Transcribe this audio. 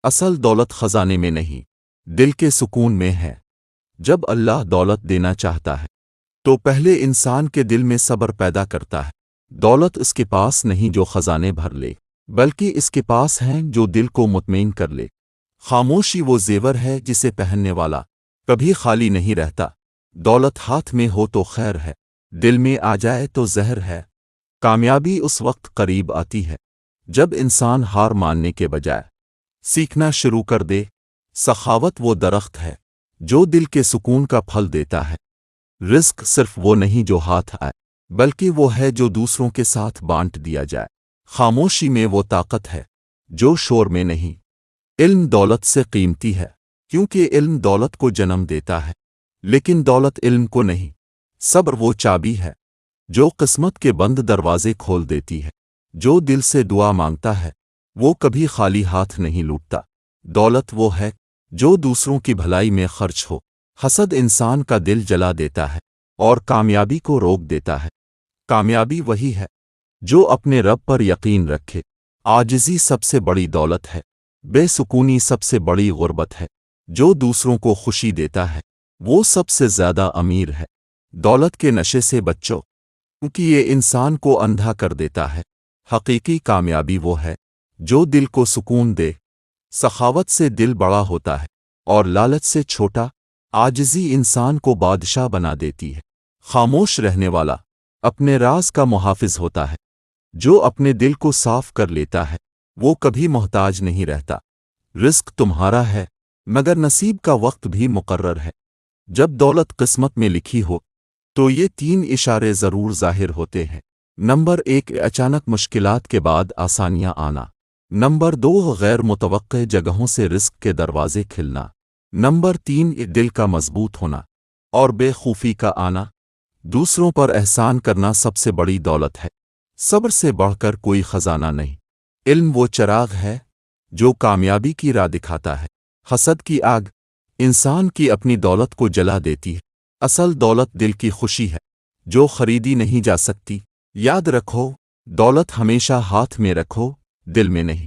اصل دولت خزانے میں نہیں، دل کے سکون میں ہے۔ جب اللہ دولت دینا چاہتا ہے تو پہلے انسان کے دل میں صبر پیدا کرتا ہے۔ دولت اس کے پاس نہیں جو خزانے بھر لے، بلکہ اس کے پاس ہیں جو دل کو مطمئن کر لے۔ خاموشی وہ زیور ہے جسے پہننے والا کبھی خالی نہیں رہتا۔ دولت ہاتھ میں ہو تو خیر ہے، دل میں آ جائے تو زہر ہے۔ کامیابی اس وقت قریب آتی ہے جب انسان ہار ماننے کے بجائے سیکھنا شروع کر دے۔ سخاوت وہ درخت ہے جو دل کے سکون کا پھل دیتا ہے۔ رزق صرف وہ نہیں جو ہاتھ آئے، بلکہ وہ ہے جو دوسروں کے ساتھ بانٹ دیا جائے۔ خاموشی میں وہ طاقت ہے جو شور میں نہیں۔ علم دولت سے قیمتی ہے کیونکہ علم دولت کو جنم دیتا ہے، لیکن دولت علم کو نہیں۔ صبر وہ چابی ہے جو قسمت کے بند دروازے کھول دیتی ہے۔ جو دل سے دعا مانگتا ہے وہ کبھی خالی ہاتھ نہیں لوٹتا۔ دولت وہ ہے جو دوسروں کی بھلائی میں خرچ ہو۔ حسد انسان کا دل جلا دیتا ہے اور کامیابی کو روک دیتا ہے۔ کامیابی وہی ہے جو اپنے رب پر یقین رکھے۔ عاجزی سب سے بڑی دولت ہے، بے سکونی سب سے بڑی غربت ہے۔ جو دوسروں کو خوشی دیتا ہے وہ سب سے زیادہ امیر ہے۔ دولت کے نشے سے بچو کیونکہ یہ انسان کو اندھا کر دیتا ہے۔ حقیقی کامیابی وہ ہے جو دل کو سکون دے۔ سخاوت سے دل بڑا ہوتا ہے اور لالچ سے چھوٹا۔ عاجزی انسان کو بادشاہ بنا دیتی ہے۔ خاموش رہنے والا اپنے راز کا محافظ ہوتا ہے۔ جو اپنے دل کو صاف کر لیتا ہے وہ کبھی محتاج نہیں رہتا۔ رزق تمہارا ہے مگر نصیب کا وقت بھی مقرر ہے۔ جب دولت قسمت میں لکھی ہو تو یہ 3 اشارے ضرور ظاہر ہوتے ہیں۔ نمبر 1، اچانک مشکلات کے بعد آسانیاں آنا۔ نمبر 2، غیر متوقع جگہوں سے رزق کے دروازے کھلنا۔ نمبر 3، دل کا مضبوط ہونا اور بے خوفی کا آنا۔ دوسروں پر احسان کرنا سب سے بڑی دولت ہے۔ صبر سے بڑھ کر کوئی خزانہ نہیں۔ علم وہ چراغ ہے جو کامیابی کی راہ دکھاتا ہے۔ حسد کی آگ انسان کی اپنی دولت کو جلا دیتی ہے۔ اصل دولت دل کی خوشی ہے جو خریدی نہیں جا سکتی۔ یاد رکھو، دولت ہمیشہ ہاتھ میں رکھو، دل میں نہیں۔